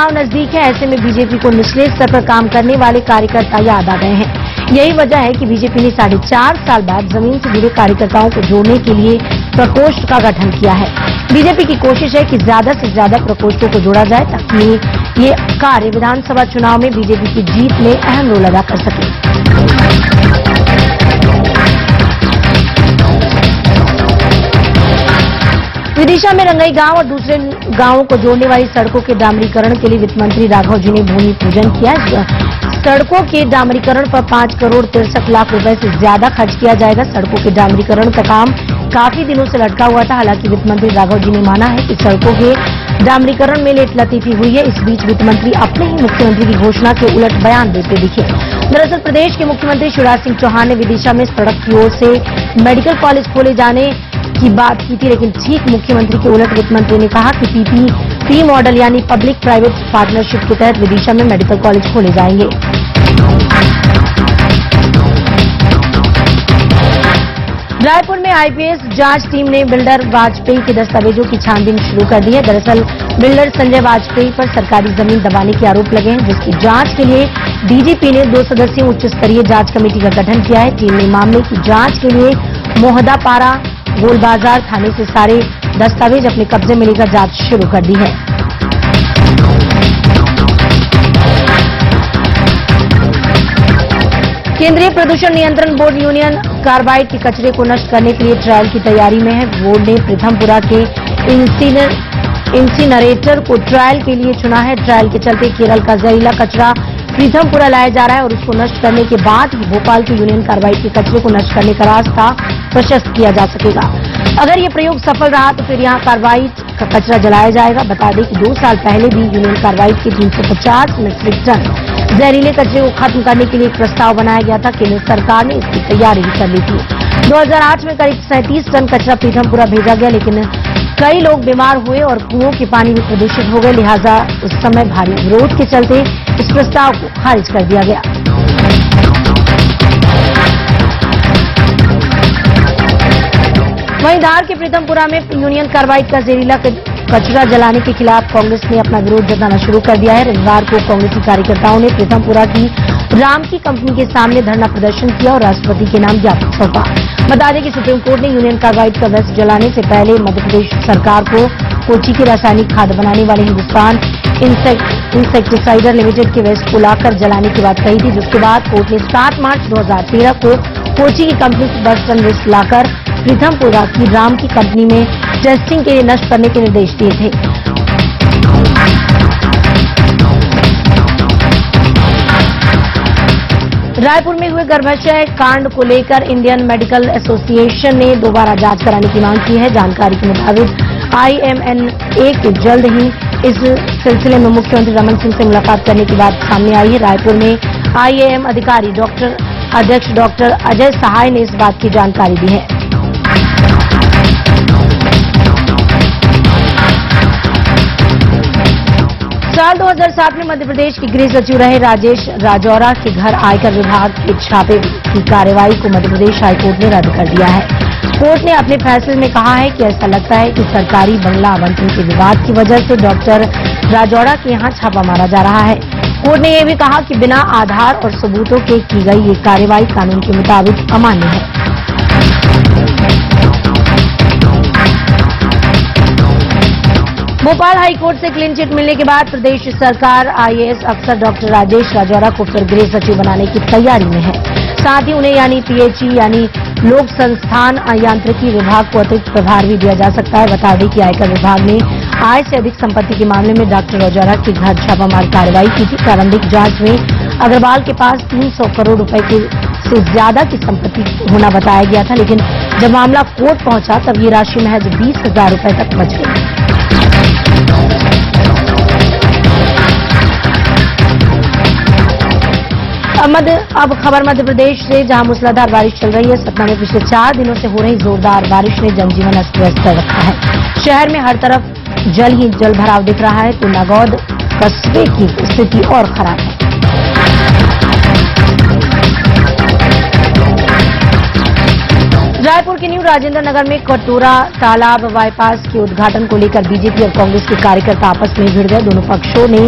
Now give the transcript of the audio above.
चुनाव नजदीक है, ऐसे में बीजेपी को निचले स्तर पर काम करने वाले कार्यकर्ता याद आ गए हैं। यही वजह है कि बीजेपी ने 4.5 साल बाद जमीन से जुड़े कार्यकर्ताओं को जोड़ने के लिए प्रकोष्ठ का गठन किया है। बीजेपी की कोशिश है कि ज्यादा से ज्यादा प्रकोष्ठों को जोड़ा जाए ताकि ये कार्य विधानसभा चुनाव में बीजेपी की जीत में अहम रोल अदा कर सके। विदिशा में रंगई गांव और दूसरे गांवों को जोड़ने वाली सड़कों के डामरीकरण के लिए वित्त मंत्री राघव जी ने भूमि पूजन किया। सड़कों के डामरीकरण पर 5 करोड़ 63 लाख रुपए से ज्यादा खर्च किया जाएगा। सड़कों के डामरीकरण का काम काफी दिनों से लटका हुआ था। हालांकि वित्त मंत्री राघव जी ने माना है कि सड़कों के डामरीकरण में लेट लतीफी हुई है। इस बीच वित्त मंत्री अपने ही मुख्यमंत्री की घोषणा के उलट बयान देते दिखे। दरअसल प्रदेश के मुख्यमंत्री शिवराज सिंह चौहान ने विदिशा में सड़क की ओर से मेडिकल कॉलेज खोले जाने की बात की थी, लेकिन ठीक मुख्यमंत्री के उलट वित्त मंत्री ने कहा कि पीपीपी मॉडल यानी पब्लिक प्राइवेट पार्टनरशिप के तहत विदिशा में मेडिकल कॉलेज खोले जाएंगे। रायपुर में आईपीएस जांच टीम ने बिल्डर वाजपेयी के दस्तावेजों की छानबीन शुरू कर दी है। दरअसल बिल्डर संजय वाजपेयी पर सरकारी जमीन दबाने के आरोप लगे हैं, जिसकी जांच के लिए डीजीपी ने 2 सदस्यीय उच्च स्तरीय जांच कमेटी का गठन किया है। टीम ने मामले की जांच के लिए मोहदापारा गोलबाजार थाने से सारे दस्तावेज अपने कब्जे में लेकर जांच शुरू कर दी है। केंद्रीय प्रदूषण नियंत्रण बोर्ड यूनियन कार्बाइड के कचरे को नष्ट करने के लिए ट्रायल की तैयारी में है। बोर्ड ने प्रीथमपुरा के इंसिनरेटर को ट्रायल के लिए चुना है। ट्रायल के चलते केरल का जहरीला कचरा प्रीथमपुरा लाया जा रहा है और उसको नष्ट करने के बाद ही भोपाल के यूनियन कार्बाइड के कचरे को नष्ट करने का रास्ता प्रशस्त किया जा सकेगा। अगर ये प्रयोग सफल रहा तो फिर यहाँ कार्बाइड का कचरा जलाया जाएगा। बता दें कि 2 साल पहले भी यूनियन कार्बाइड के 350 मीट्रिक टन जहरीले कचरे को खत्म करने के लिए एक प्रस्ताव बनाया गया था। केंद्र सरकार ने इसकी तैयारी भी कर ली थी। 2008 में करीब 37 टन कचरा प्रीथमपुरा भेजा गया, लेकिन कई लोग बीमार हुए और कुओं के पानी भी प्रदूषित हो गए। लिहाजा उस समय भारी विरोध के चलते इस प्रस्ताव को खारिज कर दिया गया। वहीं धार के प्रीथमपुरा में यूनियन कार्बाइड का जहरीला कचरा जलाने के खिलाफ कांग्रेस ने अपना विरोध जताना शुरू कर दिया है। रविवार को कांग्रेसी कार्यकर्ताओं ने प्रीथमपुरा की राम की कंपनी के सामने धरना प्रदर्शन किया और राष्ट्रपति के नाम ज्ञापन सौंपा। बता दें कि सुप्रीम कोर्ट ने यूनियन कार्बाइड का वेस्ट जलाने से पहले मध्य प्रदेश सरकार को कोची की रासायनिक खाद बनाने वाले हिंदुस्तान इंसेक्टिसाइडर लिमिटेड के वेस्ट को लाकर जलाने की बात कही थी, जिसके बाद कोर्ट ने 7 मार्च 2013 को कोची की कंपनी से 10 टन वेस्ट लाकर प्रीथमपुरा की राम की कंपनी में टेस्टिंग के लिए नष्ट करने के निर्देश दिए थे। रायपुर में हुए गर्भाशय कांड को लेकर इंडियन मेडिकल एसोसिएशन ने दोबारा जांच कराने की मांग की है। जानकारी के मुताबिक IMNA के जल्द ही इस सिलसिले में मुख्यमंत्री रमन सिंह से मुलाकात करने की बात सामने आई है। रायपुर में IAM अधिकारी अध्यक्ष डॉक्टर अजय सहाय ने इस बात की जानकारी दी है। साल 2007 में मध्य प्रदेश के गृह सचिव रहे राजेश राजौरा के घर आयकर विभाग के छापे की कार्रवाई को मध्य प्रदेश हाईकोर्ट ने रद्द कर दिया है। कोर्ट ने अपने फैसले में कहा है कि ऐसा लगता है कि सरकारी बंगला आवंटन के विवाद की वजह से डॉक्टर राजौरा के यहां छापा मारा जा रहा है। कोर्ट ने यह भी कहा कि बिना आधार और सबूतों के की गई ये कार्रवाई कानून के मुताबिक अमान्य है। भोपाल हाईकोर्ट से क्लीन चिट मिलने के बाद प्रदेश सरकार IAS अफसर डॉक्टर राजेश राजौरा को फिर गृह सचिव बनाने की तैयारी में है। साथ ही उन्हें यानी PHE यानी लोक संस्थान यांत्रिकी विभाग को अतिरिक्त प्रभार भी दिया जा सकता है। बता दें कि आयकर विभाग ने आय से अधिक संपत्ति के मामले में डॉक्टर राजौरा के घर छापामार कार्रवाई की थी। प्रारंभिक जांच में अग्रवाल के पास 300 करोड़ रुपए से ज्यादा की संपत्ति होना बताया गया था, लेकिन जब मामला कोर्ट पहुंचा तब ये राशि महज 20,000 रुपए तक बच गई। अब खबर मध्य प्रदेश से, जहां मूसलाधार बारिश चल रही है। सतना में पिछले 4 दिनों से हो रही जोरदार बारिश ने जनजीवन अस्त व्यस्त कर रखा है। शहर में हर तरफ जल ही जल भराव दिख रहा है, तो नागौद कस्बे की स्थिति और खराब है। रायपुर के न्यू राजेंद्र नगर में कटोरा तालाब बाईपास के उद्घाटन को लेकर बीजेपी और कांग्रेस के कार्यकर्ता आपस में भिड़ गए। दोनों पक्षों ने